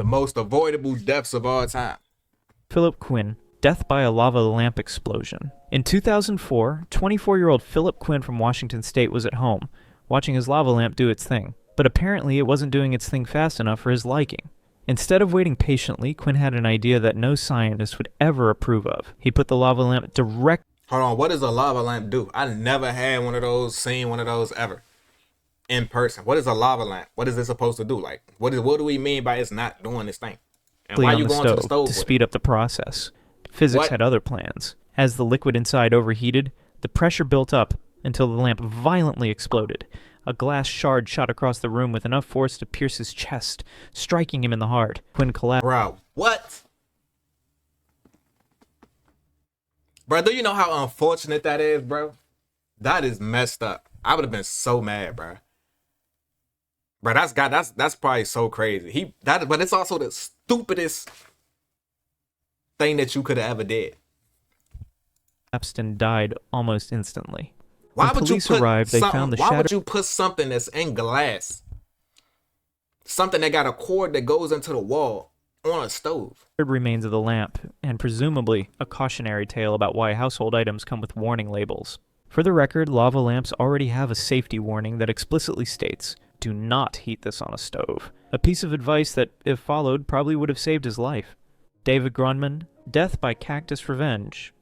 most avoidable deaths of all time. Philip Quinn, death by a lava lamp explosion. In 2004, 24-year-old Philip Quinn from Washington State was at home, watching his lava lamp do its thing. But apparently it wasn't doing its thing fast enough for his liking. Instead of waiting patiently, Quinn had an idea that no scientist would ever approve of. He put the lava lamp direct... Hold on, what does a lava lamp do? I never had one of those, seen one of those ever. In person. What is a lava lamp? What is it supposed to do? Like, what do we mean by it's not doing this thing? And why are you going to the stove to speed up the process? Physics had other plans. As the liquid inside overheated, the pressure built up until the lamp violently exploded. A glass shard shot across the room with enough force to pierce his chest, striking him in the heart. Quinn collapsed. Bro, what? Bro, do you know how unfortunate that is, bro? That is messed up. I would have been so mad, bro. Bro, that's probably so crazy. But it's also the stupidest thing that you could have ever did. Collapsed and died almost instantly. Why When would you police put arrived, they something, found the why would you put something that's in glass, something that got a cord that goes into the wall, on a stove? Remains of the lamp, and presumably a cautionary tale about why household items come with warning labels. For the record, lava lamps already have a safety warning that explicitly states, "Do not heat this on a stove." A piece of advice that, if followed, probably would have saved his life. David Grunman, death by cactus revenge.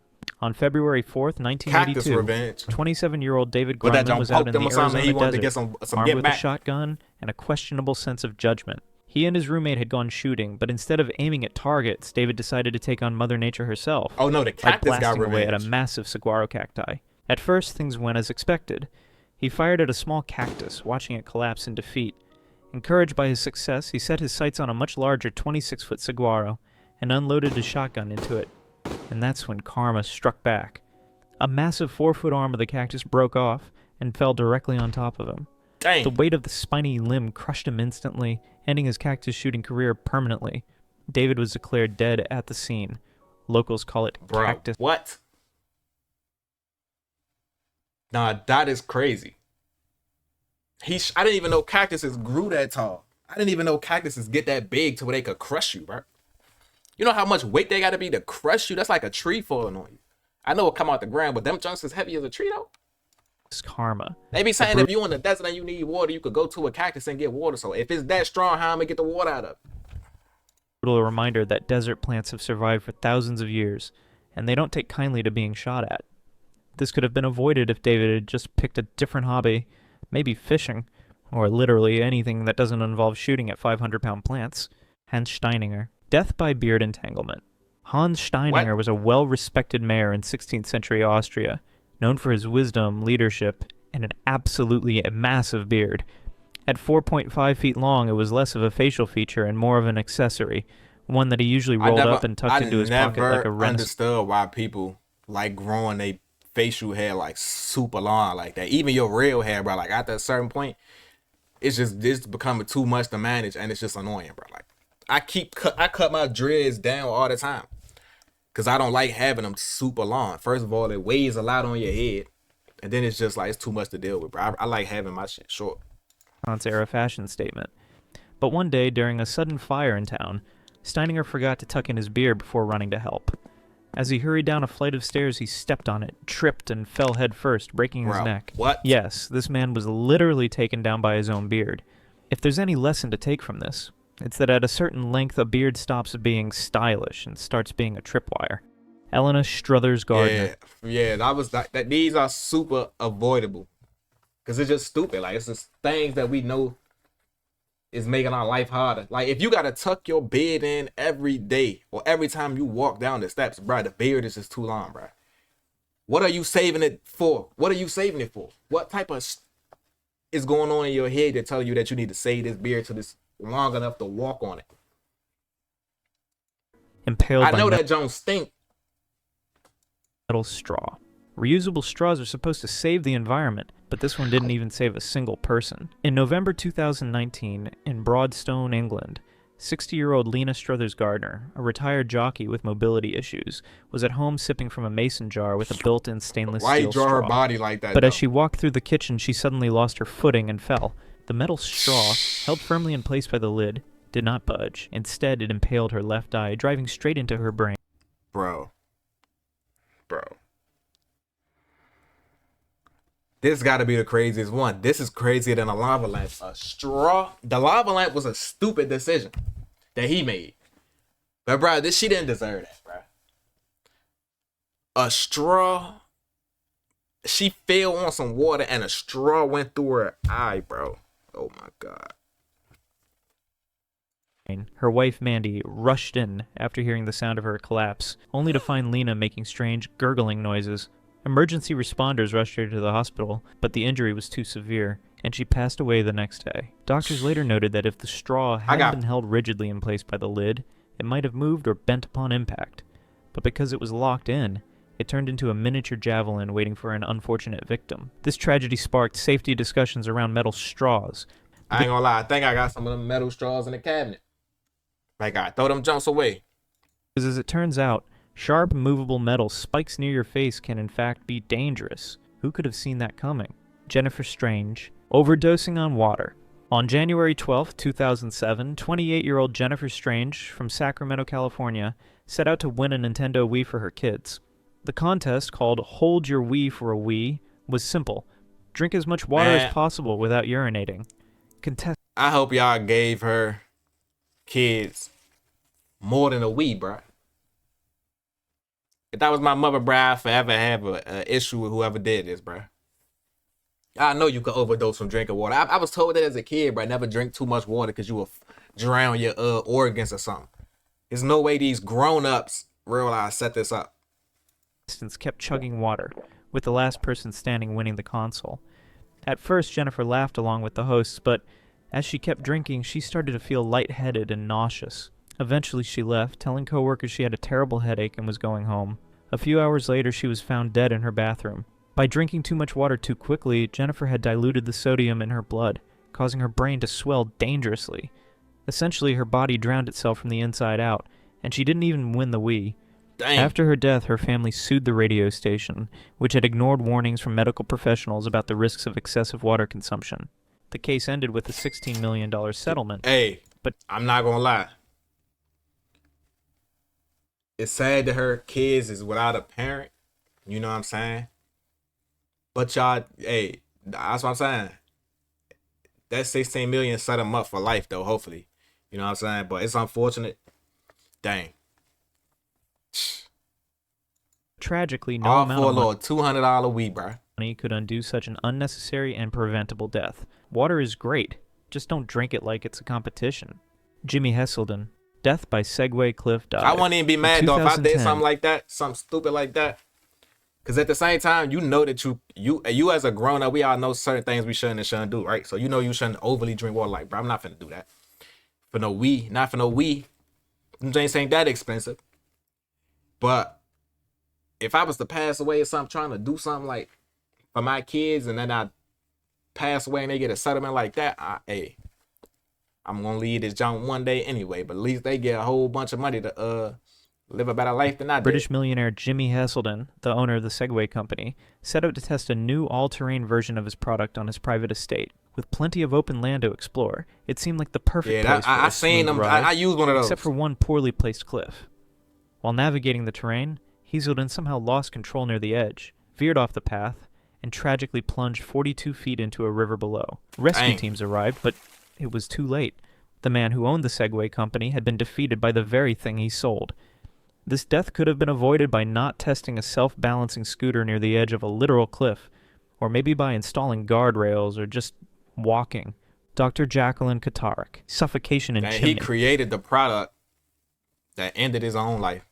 On February 4th, 1982, 27-year-old David Grunman was out in the Arizona desert, armed with a shotgun and a questionable sense of judgment. He and his roommate had gone shooting, but instead of aiming at targets, David decided to take on Mother Nature herself. Oh no, the cactus by got blasting away revenge. at a massive saguaro cacti. At first, things went as expected. He fired at a small cactus, watching it collapse in defeat. Encouraged by his success, he set his sights on a much larger 26-foot saguaro and unloaded his shotgun into it. And that's when karma struck back. A massive 4-foot arm of the cactus broke off and fell directly on top of him. Dang. The weight of the spiny limb crushed him instantly, ending his cactus shooting career permanently. David was declared dead at the scene. Locals call it cactus. What? Nah, that is crazy. I didn't even know cactuses grew that tall. I didn't even know cactuses get that big to where they could crush you, bro. You know how much weight they got to be to crush you? That's like a tree falling on you. I know it come out the ground, but them junks is heavy as a tree, though. It's karma. They be saying if you in the desert and you need water, you could go to a cactus and get water. So if it's that strong, how am I get the water out of it? A reminder that desert plants have survived for thousands of years, and they don't take kindly to being shot at. This could have been avoided if David had just picked a different hobby, maybe fishing, or literally anything that doesn't involve shooting at 500-pound plants. Hans Steininger. Death by beard entanglement. Hans Steininger was a well-respected mayor in 16th century Austria, known for his wisdom, leadership, and an absolutely massive beard. At 4.5 feet long, it was less of a facial feature and more of an accessory, one that he usually rolled up and tucked into his pocket like a I never understood why people like growing their facial hair like super long like that. Even your real hair, bro. Like after a certain point, it's becoming too much to manage, and it's just annoying, bro. Like I cut my dreads down all the time because I don't like having them super long. First of all, it weighs a lot on your head, and then it's just like it's too much to deal with, bro. I like having my shit short. Era fashion statement. But one day, during a sudden fire in town, Steininger forgot to tuck in his beard before running to help. As he hurried down a flight of stairs, he stepped on it, tripped, and fell head first, breaking his neck. What? Yes, this man was literally taken down by his own beard. If there's any lesson to take from this, it's that at a certain length, a beard stops being stylish and starts being a tripwire. Elena Struthers Gardner. That these are super avoidable. Because it's just stupid. Like, it's just things that we know is making our life harder. Like, if you got to tuck your beard in every day or every time you walk down the steps, bro, the beard is just too long, bro. What are you saving it for? What are you saving it for? What type of is going on in your head that tell you that you need to save this beard till it's long enough to walk on it? Impaled I know that Jones stink. Metal straw. Reusable straws are supposed to save the environment, but this one didn't even save a single person. In November 2019, in Broadstone, England, 60-year-old Lena Struthers Gardner, a retired jockey with mobility issues, was at home sipping from a mason jar with a built-in stainless steel straw. Why draw her body like that? But as she walked through the kitchen, she suddenly lost her footing and fell. The metal straw, held firmly in place by the lid, did not budge. Instead, it impaled her left eye, driving straight into her brain. Bro. This got to be the craziest one. This is crazier than a lava lamp. A straw. The lava lamp was a stupid decision that he made. But, bro, she didn't deserve that, bro. A straw. She fell on some water and a straw went through her eye, bro. Oh, my God. Her wife, Mandy, rushed in after hearing the sound of her collapse, only to find Lena making strange, gurgling noises. Emergency responders rushed her to the hospital, but the injury was too severe, and she passed away the next day. Doctors later noted that if the straw hadn't been held rigidly in place by the lid, it might have moved or bent upon impact. But because it was locked in, it turned into a miniature javelin waiting for an unfortunate victim. This tragedy sparked safety discussions around metal straws. I ain't gonna lie, I think I got some of them metal straws in the cabinet. Like, I throw them jumps away. Because as it turns out, sharp, movable metal spikes near your face can in fact be dangerous. Who could have seen that coming? Jennifer Strange, overdosing on water. On January 12, 2007, 28-year-old Jennifer Strange from Sacramento, California, set out to win a Nintendo Wii for her kids. The contest, called Hold Your Wii for a Wii, was simple. Drink as much water as possible without urinating. I hope y'all gave her kids more than a Wii, bro. If that was my mother, bro, I'd forever have an issue with whoever did this, bro. I know you could overdose from drinking water. I was told that as a kid, bro. Never drink too much water because you will drown your organs or something. There's no way these grown-ups realize set this up. Kept chugging water, with the last person standing winning the console. At first, Jennifer laughed along with the hosts, but as she kept drinking, she started to feel lightheaded and nauseous. Eventually, she left, telling coworkers she had a terrible headache and was going home. A few hours later, she was found dead in her bathroom. By drinking too much water too quickly, Jennifer had diluted the sodium in her blood, causing her brain to swell dangerously. Essentially, her body drowned itself from the inside out, and she didn't even win the Wii. Dang. After her death, her family sued the radio station, which had ignored warnings from medical professionals about the risks of excessive water consumption. The case ended with a $16 million settlement. Hey, but I'm not gonna lie. It's sad that her kids is without a parent. You know what I'm saying? But y'all, hey, that's what I'm saying. That 16 million set them up for life, though, hopefully. You know what I'm saying? But it's unfortunate. Dang. Tragically, no All amount for a of little $200 weed, bro. money could undo such an unnecessary and preventable death. Water is great. Just don't drink it like it's a competition. Jimmy Hesselden. Death by Segway Cliff dive. I wouldn't even be mad, though, if I did 2010. something like that. Something stupid like that. Because at the same time, you know that you as a grown-up, we all know certain things we shouldn't and shouldn't do, right? So you know you shouldn't overly drink water. Like, bro, I'm not finna do that. For no weed. Not for no weed. Them things ain't that expensive. But if I was to pass away or something, trying to do something like for my kids, and then I pass away and they get a settlement like that, I'm gonna leave this junk one day anyway. But at least they get a whole bunch of money to live a better life than I did. British millionaire Jimmy Hesselden, the owner of the Segway company, set out to test a new all-terrain version of his product on his private estate. With plenty of open land to explore, it seemed like the perfect place for I a seen smooth them. ride, I used one of those. except for one poorly placed cliff. While navigating the terrain, Hesselden somehow lost control near the edge, veered off the path, and tragically plunged 42 feet into a river below. Rescue teams arrived, but it was too late. The man who owned the Segway company had been defeated by the very thing he sold. This death could have been avoided by not testing a self-balancing scooter near the edge of a literal cliff, or maybe by installing guardrails or just walking. Dr. Jacqueline Katarik, suffocation in chimney. He created the product that ended his own life.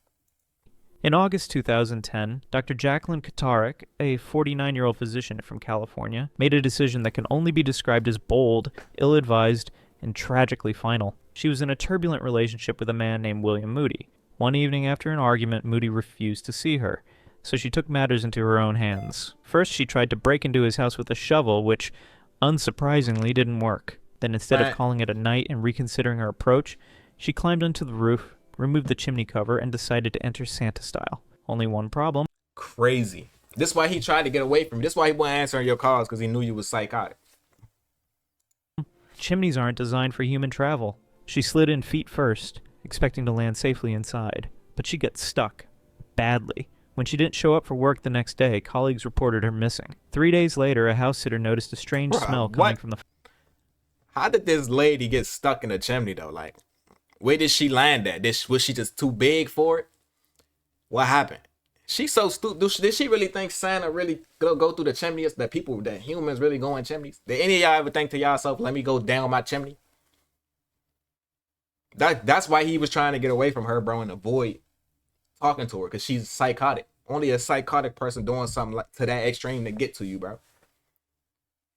In August 2010, Dr. Jacqueline Katarik, a 49-year-old physician from California, made a decision that can only be described as bold, ill-advised, and tragically final. She was in a turbulent relationship with a man named William Moody. One evening after an argument, Moody refused to see her, so she took matters into her own hands. First, she tried to break into his house with a shovel, which, unsurprisingly, didn't work. Then instead of calling it a night and reconsidering her approach, she climbed onto the roof, removed the chimney cover, and decided to enter Santa style. Only one problem. Crazy. This is why he tried to get away from you. This is why he wasn't answering your calls, because he knew you was psychotic. Chimneys aren't designed for human travel. She slid in feet first, expecting to land safely inside, but she got stuck. Badly. When she didn't show up for work the next day, colleagues reported her missing. 3 days later, a house sitter noticed a strange smell coming from the... How did this lady get stuck in the chimney though? Like, where did she land at? Was she just too big for it? What happened? She's so stupid. Did she really think Santa really go through the chimneys? That humans really go in chimneys? Did any of y'all ever think to yourself, let me go down my chimney? That's why he was trying to get away from her, bro, and avoid talking to her, because she's psychotic. Only a psychotic person doing something like to that extreme to get to you, bro.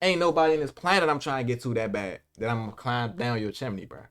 Ain't nobody in this planet I'm trying to get to that bad that I'm gonna climb down your chimney, bro.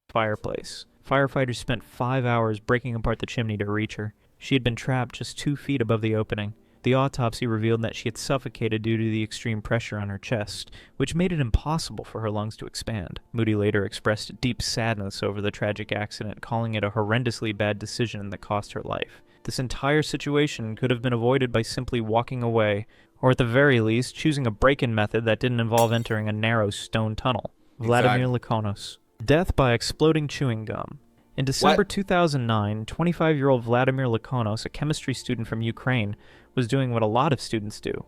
Fireplace. Firefighters spent 5 hours breaking apart the chimney to reach her. She had been trapped just 2 feet above the opening. The autopsy revealed that she had suffocated due to the extreme pressure on her chest, which made it impossible for her lungs to expand. Moody later expressed deep sadness over the tragic accident, calling it a horrendously bad decision that cost her life. This entire situation could have been avoided by simply walking away, or at the very least, choosing a break-in method that didn't involve entering a narrow stone tunnel. Vladimir Lakonos. Death by exploding chewing gum. In December 2009, 25-year-old Vladimir Lakonos, a chemistry student from Ukraine, was doing what a lot of students do,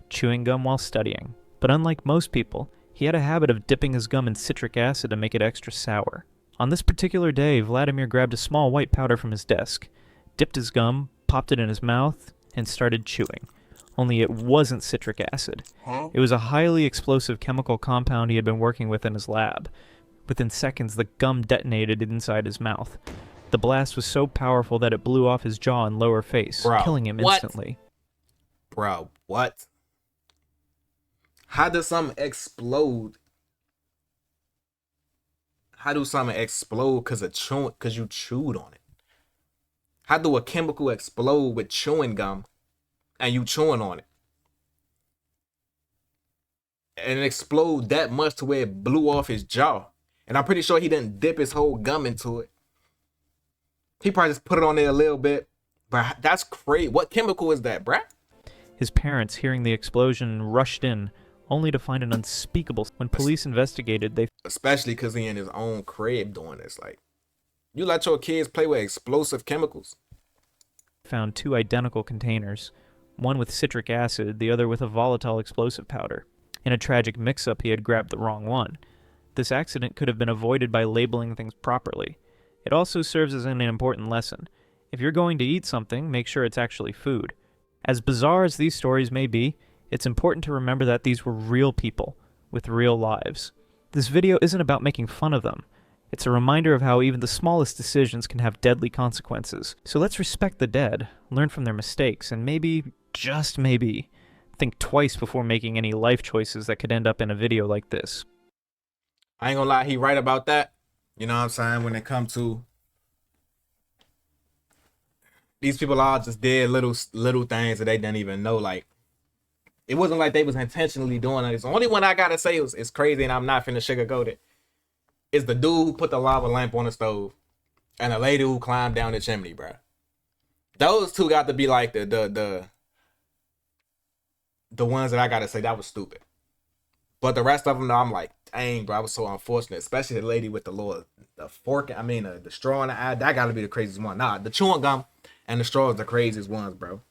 chewing gum while studying. But unlike most people, he had a habit of dipping his gum in citric acid to make it extra sour. On this particular day, Vladimir grabbed a small white powder from his desk, dipped his gum, popped it in his mouth, and started chewing. Only it wasn't citric acid. It was a highly explosive chemical compound he had been working with in his lab. Within seconds, the gum detonated inside his mouth. The blast was so powerful that it blew off his jaw and lower face, killing him instantly. Bro, what? How does something explode? How do something explode because you chewed on it? How do a chemical explode with chewing gum and you chewing on it? And it explode that much to where it blew off his jaw. And I'm pretty sure he didn't dip his whole gum into it. He probably just put it on there a little bit. But that's crazy. What chemical is that, bruh? His parents, hearing the explosion, rushed in, only to find an unspeakable... When police investigated, they... Especially because he in his own crib doing this. Like, you let your kids play with explosive chemicals? Found 2 identical containers. One with citric acid, the other with a volatile explosive powder. In a tragic mix-up, he had grabbed the wrong one. This accident could have been avoided by labeling things properly. It also serves as an important lesson. If you're going to eat something, make sure it's actually food. As bizarre as these stories may be, it's important to remember that these were real people, with real lives. This video isn't about making fun of them. It's a reminder of how even the smallest decisions can have deadly consequences. So let's respect the dead, learn from their mistakes, and maybe, just maybe, think twice before making any life choices that could end up in a video like this. I ain't gonna lie, he right about that. You know what I'm saying? When it comes to these people all just did little things that they didn't even know. Like, it wasn't like they was intentionally doing it. The only one I gotta say is crazy, and I'm not finna sugarcoat it. Is the dude who put the lava lamp on the stove and the lady who climbed down the chimney, bro. Those two got to be like the ones that I gotta say that was stupid. But the rest of them, I'm like, dang, bro, I was so unfortunate. Especially the lady with the straw in the eye. That gotta be the craziest one. Nah, the chewing gum and the straw is the craziest ones, bro.